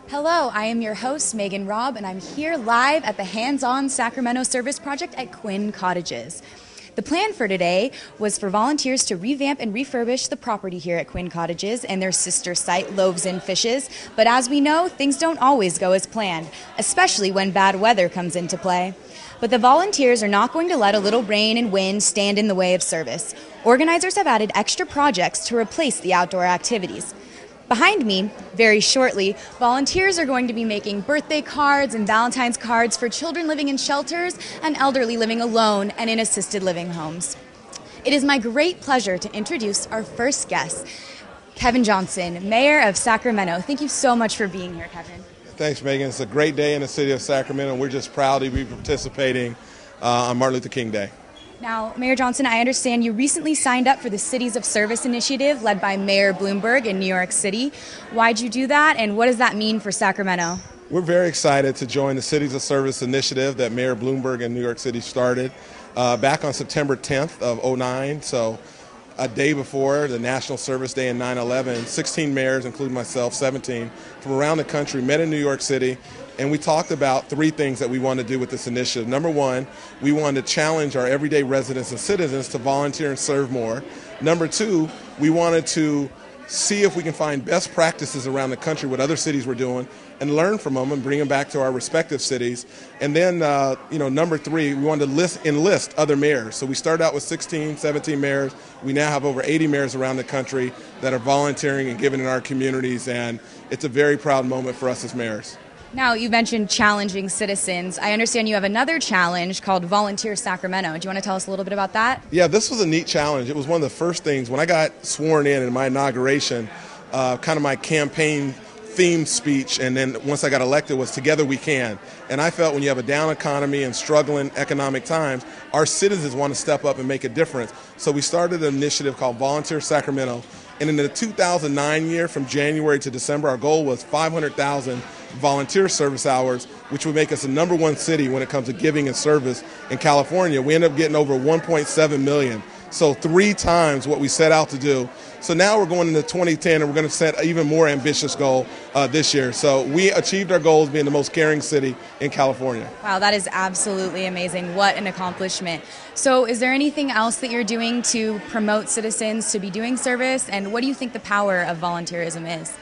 Hello, I am your host, Megan Robb, and I'm here live at the Hands-On Sacramento Service Project at Quinn Cottages. The plan for today was for volunteers to revamp and refurbish the property here at Quinn Cottages and their sister site, Loaves and Fishes. But as we know, things don't always go as planned, especially when bad weather comes into play. But the volunteers are not going to let a little rain and wind stand in the way of service. Organizers have added extra projects to replace the outdoor activities. Behind me, very shortly, volunteers are going to be making birthday cards and Valentine's cards for children living in shelters and elderly living alone and in assisted living homes. It is my great pleasure to introduce our first guest, Kevin Johnson, Mayor of Sacramento. Thank you so much for being here, Kevin. Thanks, Megan. It's a great day in the city of Sacramento. We're just proud to be participating on Martin Luther King Day. Now, Mayor Johnson, I understand you recently signed up for the Cities of Service initiative led by Mayor Bloomberg in New York City. Why'd you do that, and what does that mean for Sacramento? We're very excited to join the Cities of Service initiative that Mayor Bloomberg in New York City started back on September 10th of 2009, so a day before the National Service Day in 9/11. 16 mayors, including myself, 17, from around the country met in New York City. And we talked about three things that we want to do with this initiative. Number one, we wanted to challenge our everyday residents and citizens to volunteer and serve more. Number two, we wanted to see if we can find best practices around the country, what other cities were doing, and learn from them and bring them back to our respective cities. And then, number three, we wanted to enlist other mayors. So we started out with 16, 17 mayors. We now have over 80 mayors around the country that are volunteering and giving in our communities, and it's a very proud moment for us as mayors. Now, you mentioned challenging citizens. I understand you have another challenge called Volunteer Sacramento. Do you want to tell us a little bit about that? Yeah, this was a neat challenge. It was one of the first things when I got sworn in my inauguration, kind of my campaign theme speech, and then once I got elected was Together We Can. And I felt when you have a down economy and struggling economic times, our citizens want to step up and make a difference. So we started an initiative called Volunteer Sacramento. And in the 2009 year, from January to December, our goal was 500,000 volunteer service hours, which would make us the number one city when it comes to giving and service in California. We ended up getting over 1.7 million. So 3 times what we set out to do. So now we're going into 2010 and we're going to set an even more ambitious goal this year. So we achieved our goals being the most caring city in California. Wow, that is absolutely amazing. What an accomplishment. So is there anything else that you're doing to promote citizens to be doing service? And what do you think the power of volunteerism is?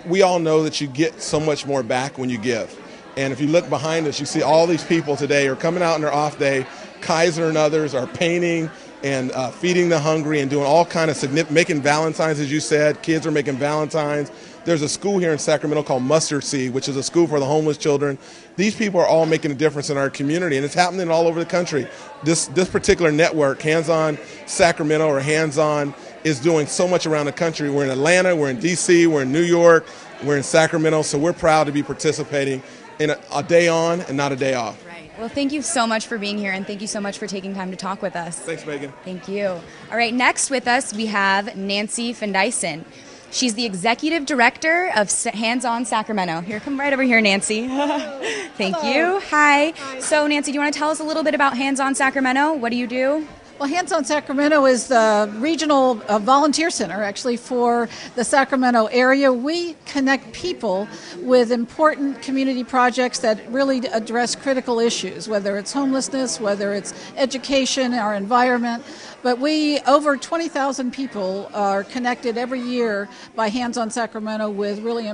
We all know that you get so much more back when you give. And if you look behind us, you see all these people today are coming out on their off day. Kaiser and others are painting and feeding the hungry and doing all kind of making Valentines, as you said. Kids are making Valentines. There's a school here in Sacramento called Mustard Seed, which is a school for the homeless children. These people are all making a difference in our community, and it's happening all over the country. This particular network, Hands-On Sacramento or Hands-On, is doing so much around the country. We're in Atlanta, we're in D.C., we're in New York, we're in Sacramento, so we're proud to be participating in a day on and not a day off. Right. Well, thank you so much for being here, and thank you so much for taking time to talk with us. Thanks, Megan. Thank you. All right, next with us we have Nancy Fendyson. She's the Executive Director of Hands-On Sacramento. Here, come right over here, Nancy. Thank you. Hi. So, Nancy, do you want to tell us a little bit about Hands-On Sacramento? What do you do? Well, Hands-On Sacramento is the regional volunteer center, actually, for the Sacramento area. We connect people with important community projects that really address critical issues, whether it's homelessness, whether it's education, our environment. But over 20,000 people are connected every year by Hands-On Sacramento with really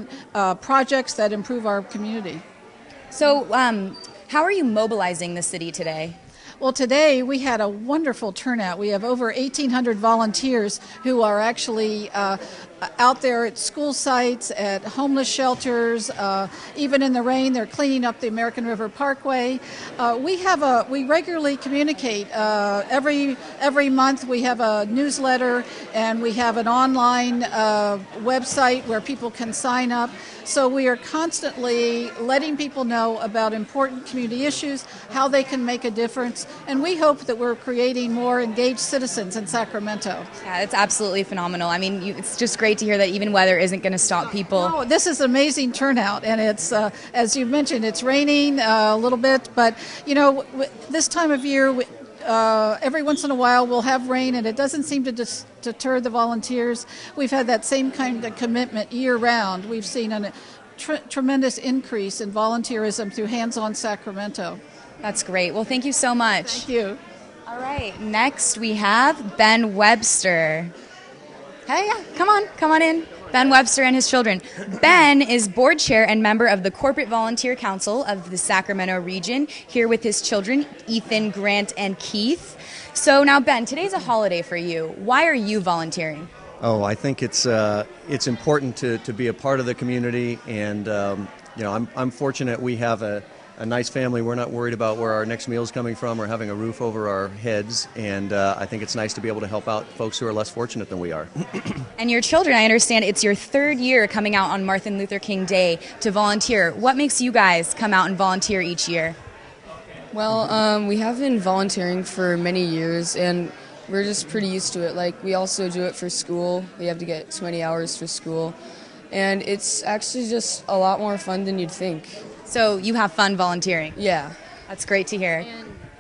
projects that improve our community. So, how are you mobilizing the city today? Well, today we had a wonderful turnout. We have over 1,800 volunteers who are actually out there at school sites, at homeless shelters, even in the rain. They're cleaning up the American River Parkway. We regularly communicate every month. We have a newsletter and we have an online website where people can sign up. So we are constantly letting people know about important community issues, how they can make a difference, and we hope that we're creating more engaged citizens in Sacramento. Yeah, it's absolutely phenomenal. I mean, it's just great to hear that even weather isn't going to stop people. Oh, this is amazing turnout, and it's, as you mentioned, it's raining a little bit, but, this time of year, every once in a while we'll have rain, and it doesn't seem to deter the volunteers. We've had that same kind of commitment year-round. We've seen a tremendous increase in volunteerism through Hands on Sacramento. That's great. Well, thank you so much. Thank you. All right, next we have Ben Webster. Hey, yeah, come on in. Ben Webster and his children. Ben is board chair and member of the Corporate Volunteer Council of the Sacramento region, here with his children, Ethan, Grant, and Keith. So now, Ben, today's a holiday for you. Why are you volunteering? Oh, I think it's important to be a part of the community, and I'm fortunate we have a nice family. We're not worried about where our next meal is coming from or having a roof over our heads, and I think it's nice to be able to help out folks who are less fortunate than we are. And your children, I understand it's your third year coming out on Martin Luther King Day to volunteer. What makes you guys come out and volunteer each year? Well, we have been volunteering for many years, and we're just pretty used to it. Like, we also do it for school. We have to get 20 hours for school, and it's actually just a lot more fun than you'd think. So you have fun volunteering? Yeah. That's great to hear.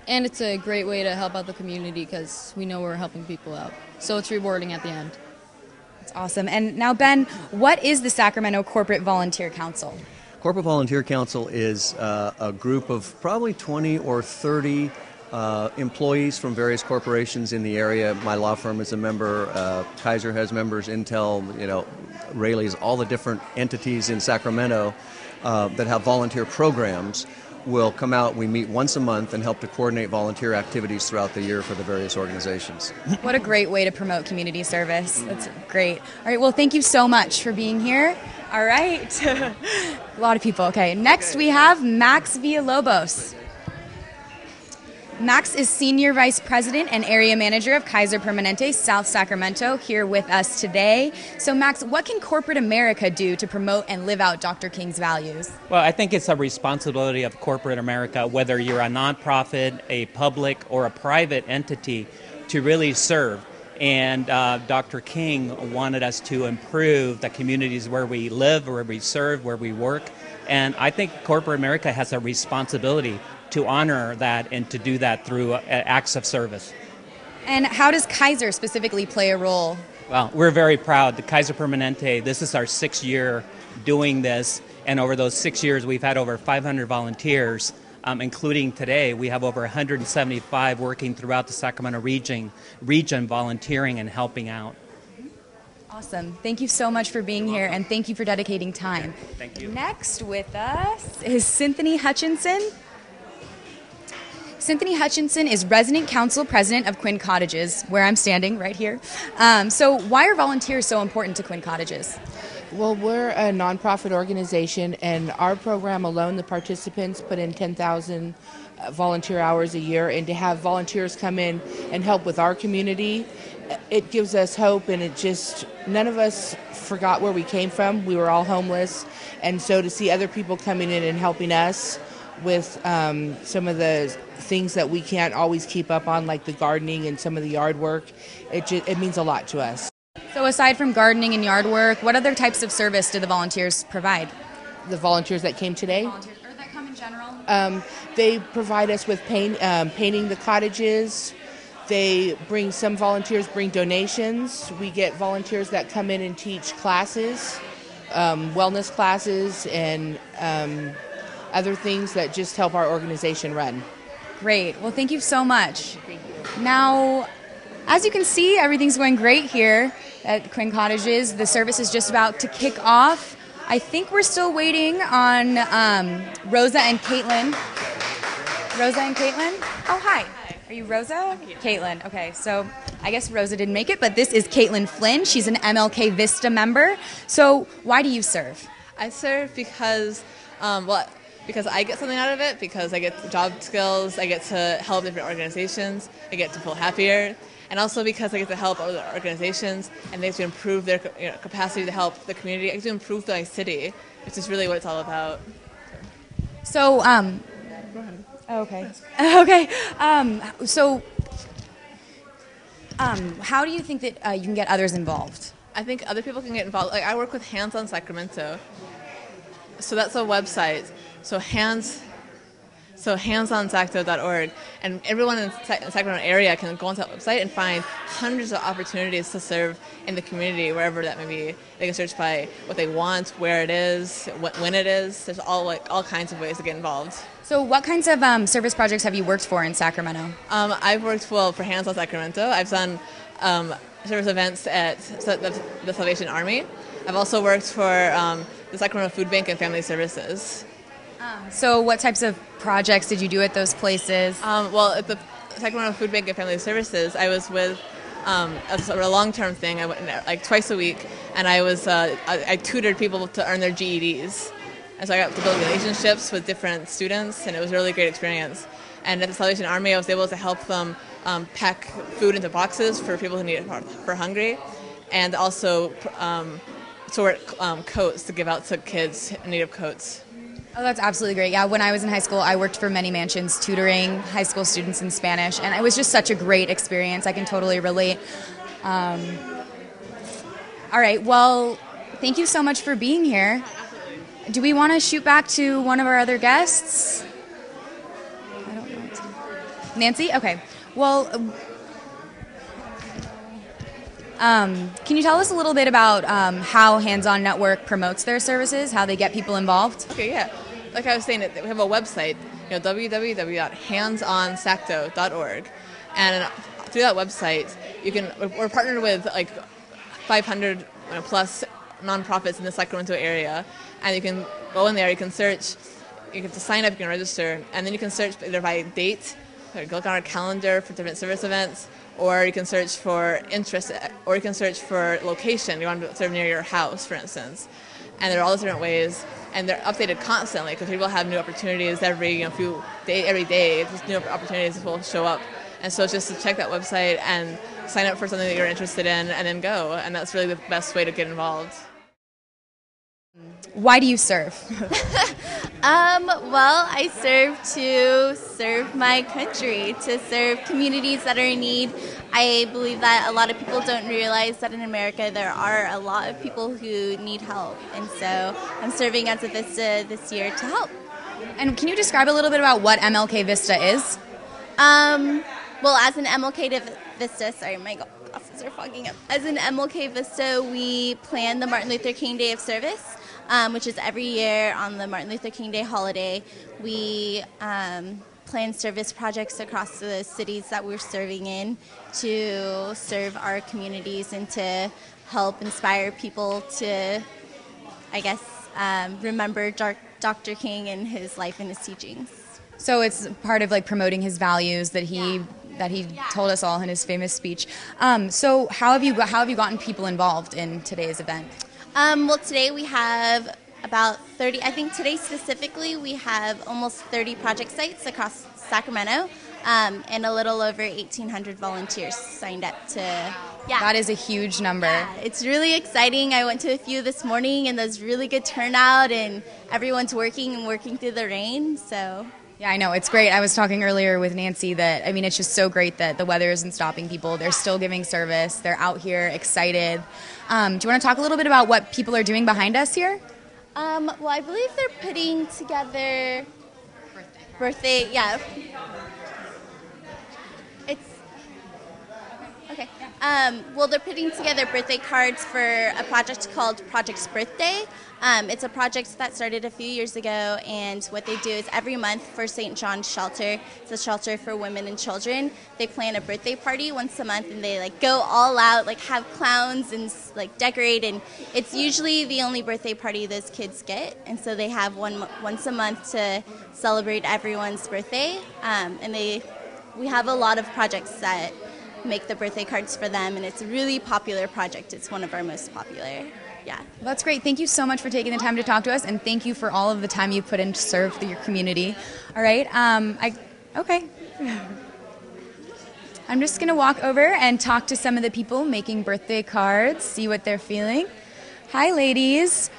And it's a great way to help out the community because we know we're helping people out. So it's rewarding at the end. That's awesome. And now, Ben, what is the Sacramento Corporate Volunteer Council? Corporate Volunteer Council is a group of probably 20 or 30 employees from various corporations in the area. My law firm is a member. Kaiser has members. Intel, Rayleigh's, all the different entities in Sacramento that have volunteer programs will come out. We meet once a month and help to coordinate volunteer activities throughout the year for the various organizations. What a great way to promote community service. That's great. All right, well, thank you so much for being here. All right. A lot of people. Okay, next we have Max Villalobos. Max is Senior Vice President and Area Manager of Kaiser Permanente, South Sacramento, here with us today. So, Max, what can corporate America do to promote and live out Dr. King's values? Well, I think it's a responsibility of corporate America, whether you're a nonprofit, a public, or a private entity, to really serve. And Dr. King wanted us to improve the communities where we live, where we serve, where we work. And I think corporate America has a responsibility to honor that and to do that through acts of service. And how does Kaiser specifically play a role? Well, we're very proud. The Kaiser Permanente, this is our 6th year doing this, and over those 6 years we've had over 500 volunteers, including today. We have over 175 working throughout the Sacramento region volunteering and helping out. Awesome. Thank you so much for being here, and thank you for dedicating time. Thank you. Next with us is Cynthia Hutchinson. Cynthia Hutchinson is Resident Council President of Quinn Cottages, where I'm standing right here. So why are volunteers so important to Quinn Cottages? Well, we're a nonprofit organization, and our program alone, the participants put in 10,000 volunteer hours a year, and to have volunteers come in and help with our community, it gives us hope, and none of us forgot where we came from. We were all homeless, and so to see other people coming in and helping us with some of the things that we can't always keep up on, like the gardening and some of the yard work, it means a lot to us. So aside from gardening and yard work, what other types of service do the volunteers provide? The volunteers that came today? Volunteers, or that come in general? They provide us with painting the cottages. Some volunteers bring donations. We get volunteers that come in and teach classes, wellness classes, and other things that just help our organization run. Great. Well, thank you so much. Thank you. Now, as you can see, everything's going great here at Quinn Cottages. The service is just about to kick off. I think we're still waiting on Rosa and Caitlin. Rosa and Caitlin? Oh, hi. Are you Rosa? Caitlin. Okay, so I guess Rosa didn't make it, but this is Caitlin Flynn. She's an MLK Vista member. So why do you serve? I serve because I get something out of it, because I get job skills, I get to help different organizations, I get to feel happier, and also because I get to help other organizations and they get to improve their capacity to help the community. I get to improve the city, which is really what it's all about. So, Go ahead. okay. Okay. How do you think that you can get others involved? I think other people can get involved. Like, I work with Hands on Sacramento. So that's a website. So So handsonsacto.org, and everyone in the Sacramento area can go onto that website and find hundreds of opportunities to serve in the community, wherever that may be. They can search by what they want, where it is, when it is. There's all kinds of ways to get involved. So what kinds of service projects have you worked for in Sacramento? I've worked for Hands on Sacramento. I've done service events at the Salvation Army. I've also worked for the Sacramento Food Bank and Family Services. So what types of projects did you do at those places? Well, at the Sacramento Food Bank and Family Services, I was with a long-term thing. I went like twice a week, and I tutored people to earn their GEDs. And so I got to build relationships with different students, and it was a really great experience. And at the Salvation Army, I was able to help them pack food into boxes for people who need it for hungry, and also sort coats to give out to kids in need of coats. Oh, that's absolutely great. Yeah, when I was in high school, I worked for many mansions tutoring high school students in Spanish, and it was just such a great experience. I can totally relate. All right, well, thank you so much for being here. Do we want to shoot back to one of our other guests? I don't know. Nancy? Okay. Well, can you tell us a little bit about how Hands On Network promotes their services, how they get people involved? Okay, yeah. Like I was saying, we have a website, www.handsonsacto.org, and through that website, we're partnered with like 500 plus nonprofits in the Sacramento area, and you can go in there, you can search, you can sign up, you can register, and then you can search either by date, or look on our calendar for different service events, or you can search for interest, or you can search for location. You want to serve near your house, for instance. And there are all these different ways, and they're updated constantly because people have new opportunities every day. Just new opportunities will show up, and so it's just to check that website and sign up for something that you're interested in, and then go. And that's really the best way to get involved. Why do you serve? Well, I serve my country, to serve communities that are in need. I believe that a lot of people don't realize that in America there are a lot of people who need help, and so I'm serving as a Vista this year to help. And can you describe a little bit about what MLK Vista is? Well, as an MLK Vista, sorry, my glasses are fogging up. As an MLK Vista, we plan the Martin Luther King Day of Service, which is every year on the Martin Luther King Day holiday. We plan service projects across the cities that we're serving in to serve our communities and to help inspire people to, I guess, remember Dr. King and his life and his teachings. So it's part of like promoting his values that he told us all in his famous speech. So how have you gotten people involved in today's event? Well, today we have about 30, I think today specifically we have almost 30 project sites across Sacramento, and a little over 1,800 volunteers signed up to, That is a huge number. Yeah, it's really exciting. I went to a few this morning, and there's really good turnout, and everyone's working through the rain, so... Yeah, I know. It's great. I was talking earlier with Nancy that, I mean, it's just so great that the weather isn't stopping people. They're still giving service. They're out here excited. Do you want to talk a little bit about what people are doing behind us here? Well, I believe they're putting together... Birthday, yeah. It's... Okay. Well, they're putting together birthday cards for a project called Project's Birthday. It's a project that started a few years ago, and what they do is every month for St. John's Shelter, it's a shelter for women and children, they plan a birthday party once a month, and they like go all out, like have clowns and like decorate, and it's usually the only birthday party those kids get, and so they have once a month to celebrate everyone's birthday, and we have a lot of projects that make the birthday cards for them, and it's a really popular project. It's one of our most popular. Yeah. Well, that's great. Thank you so much for taking the time to talk to us, and thank you for all of the time you put in to serve your community. All right. Okay. I'm just going to walk over and talk to some of the people making birthday cards, see what they're feeling. Hi, ladies.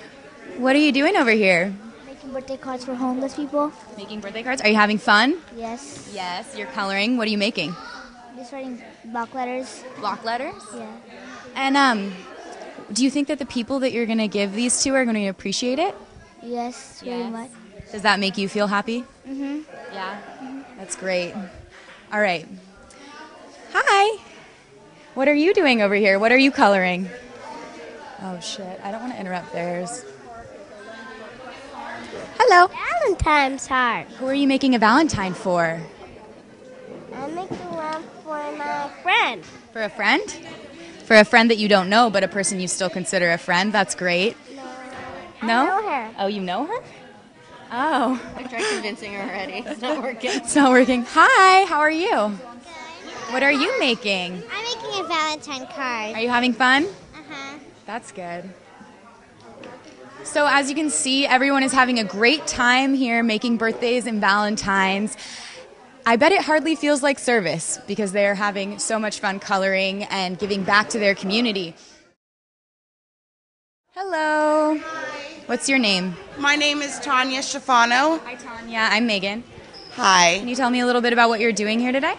What are you doing over here? Making birthday cards for homeless people. Making birthday cards? Are you having fun? Yes. Yes. You're coloring. What are you making? Just writing block letters. Block letters? Yeah. And do you think that the people that you're going to give these to are going to appreciate it? Yes, very much. Does that make you feel happy? Mm-hmm. Yeah. That's great. All right. Hi. What are you doing over here? What are you coloring? Oh, shit. I don't want to interrupt theirs. Hello. Valentine's heart. Who are you making a Valentine for? I'm making one for my friend. For a friend? For a friend that you don't know, but a person you still consider a friend. That's great. No? I know her. Oh, you know her? Oh. I tried convincing her already. It's not working. It's not working. Hi, how are you? What are you making? I'm making a Valentine card. Are you having fun? Uh-huh. That's good. So as you can see, everyone is having a great time here making birthdays and Valentines. I bet it hardly feels like service because they are having so much fun coloring and giving back to their community. Hello. What's your name? My name is Tanya Schifano. Hi, Tanya. I'm Megan. Hi. Can you tell me a little bit about what you're doing here today?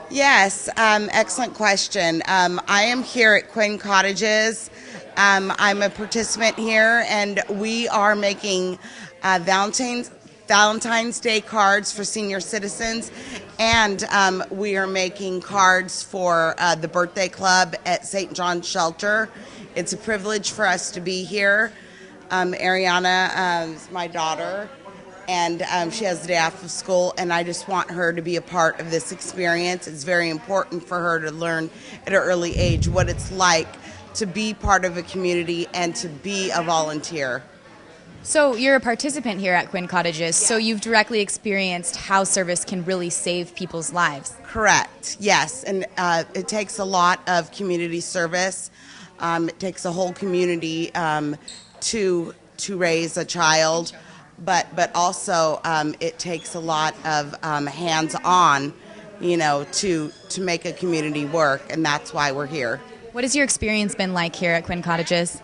Yes, excellent question. I am here at Quinn Cottages. I'm a participant here, and we are making Valentine's Day cards for senior citizens, and we are making cards for the birthday club at St. John's Shelter. It's a privilege for us to be here. Ariana is my daughter, and she has the day off of school, and I just want her to be a part of this experience. It's very important for her to learn at an early age what it's like to be part of a community and to be a volunteer. So you're a participant here at Quinn Cottages, so you've directly experienced how service can really save people's lives. Correct, yes, and it takes a lot of community service. It takes a whole community to raise a child, but also it takes a lot of hands-on, to make a community work, and that's why we're here. What has your experience been like here at Quinn Cottages?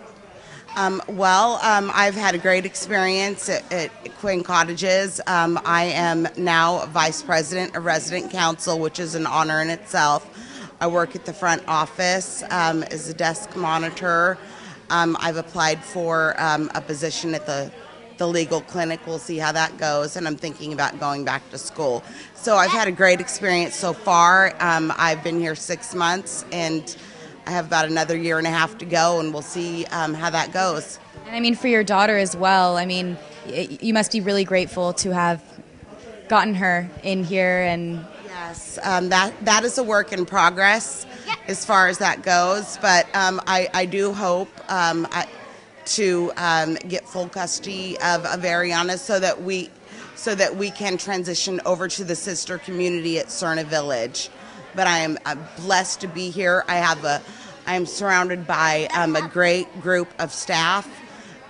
I've had a great experience at Quinn Cottages. I am now Vice President of Resident Council, which is an honor in itself. I work at the front office as a desk monitor. I've applied for a position at the legal clinic. We'll see how that goes, and I'm thinking about going back to school. So I've had a great experience so far. I've been here 6 months, and I have about another year and a half to go, and we'll see how that goes. And for your daughter as well, you must be really grateful to have gotten her in here. And yes, that is a work in progress as far as that goes, but I do hope to get full custody of Ariana so that we can transition over to the sister community at Cerna Village. But I am blessed to be here. I am surrounded by a great group of staff,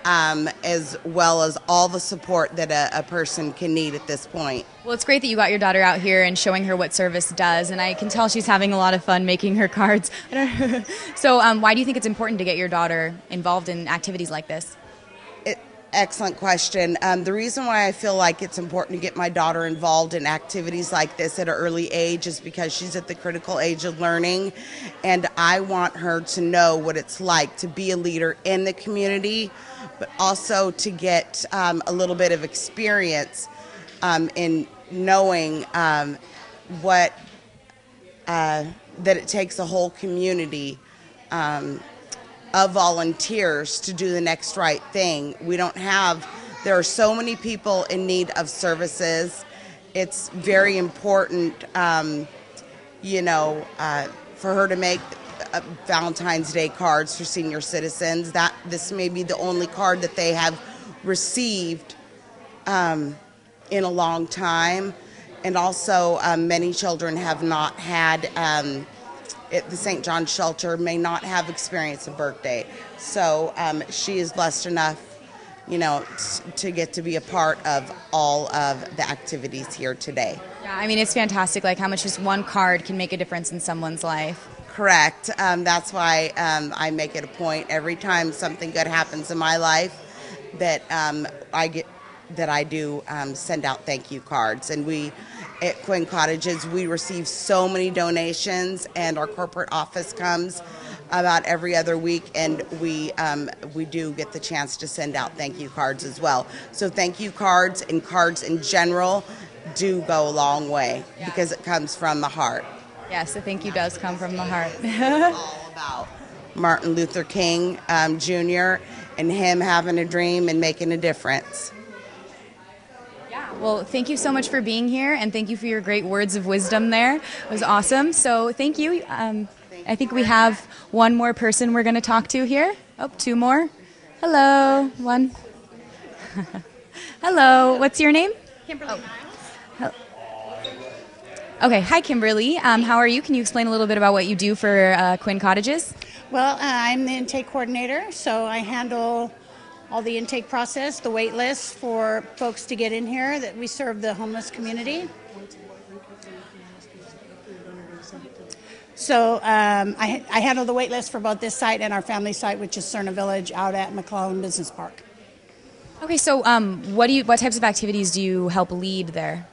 as well as all the support that a person can need at this point. Well, it's great that you got your daughter out here and showing her what service does, and I can tell she's having a lot of fun making her cards. So why do you think it's important to get your daughter involved in activities like this? Excellent question. The reason why I feel like it's important to get my daughter involved in activities like this at an early age is because she's at the critical age of learning, and I want her to know what it's like to be a leader in the community, but also to get a little bit of experience in knowing that it takes a whole community of volunteers to do the next right thing. There are so many people in need of services. It's very important, for her to make Valentine's Day cards for senior citizens. This may be the only card that they have received in a long time. And also, many children have not had at the St. John's Shelter may not have experienced a birthday. So she is blessed enough, to get to be a part of all of the activities here today. Yeah, it's fantastic, how much just one card can make a difference in someone's life. Correct. That's why I make it a point every time something good happens in my life that I do send out thank you cards. And we at Quinn Cottages, we receive so many donations, and our corporate office comes about every other week, and we do get the chance to send out thank you cards as well. So thank you cards and cards in general do go a long way because it comes from the heart. Yes, the thank you does come from the heart. It's all about Martin Luther King Jr. and him having a dream and making a difference. Well, thank you so much for being here, and thank you for your great words of wisdom there. It was awesome. So thank you. I think we have one more person we're going to talk to here. Oh, two more. Hello. One. Hello. What's your name? Kimberly Niles. Okay. Hi, Kimberly. How are you? Can you explain a little bit about what you do for Quinn Cottages? Well, I'm the intake coordinator, so I handle all the intake process, the wait lists for folks to get in here, that we serve the homeless community. So I handle the wait list for both this site and our family site, which is Cerna Village out at McClellan Business Park. Okay, so what types of activities do you help lead there?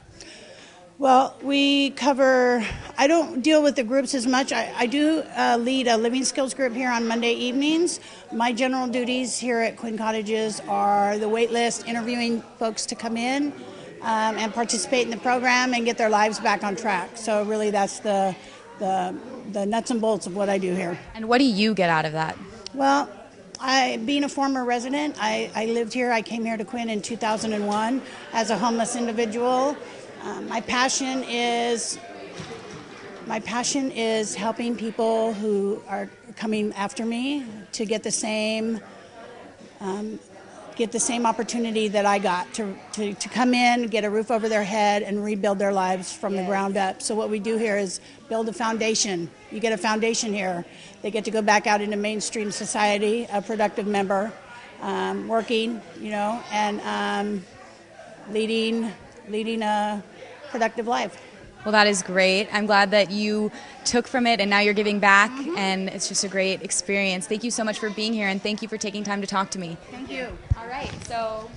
Well, we cover, I don't deal with the groups as much. I do lead a living skills group here on Monday evenings. My general duties here at Quinn Cottages are the wait list, interviewing folks to come in and participate in the program and get their lives back on track. So really that's the nuts and bolts of what I do here. And what do you get out of that? Well, being a former resident, I lived here. I came here to Quinn in 2001 as a homeless individual. My passion is helping people who are coming after me to get the same opportunity that I got to come in, get a roof over their head, and rebuild their lives from the ground up. So what we do here is build a foundation. You get a foundation here. They get to go back out into mainstream society, a productive member, working, and leading a productive life. Well, that is great. I'm glad that you took from it and now you're giving back, and it's just a great experience. Thank you so much for being here, and thank you for taking time to talk to me. Thank you. All right, so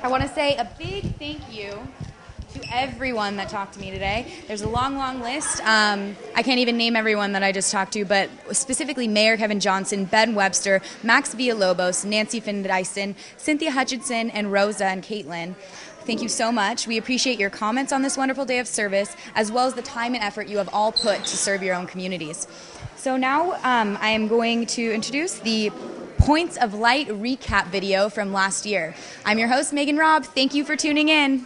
I want to say a big thank you to everyone that talked to me today. There's a long, long list. I can't even name everyone that I just talked to, but specifically Mayor Kevin Johnson, Ben Webster, Max Villalobos, Nancy Finn Dyson, Cynthia Hutchinson, and Rosa and Caitlin. Thank you so much. We appreciate your comments on this wonderful day of service, as well as the time and effort you have all put to serve your own communities. So now I am going to introduce the Points of Light recap video from last year. I'm your host, Megan Robb. Thank you for tuning in.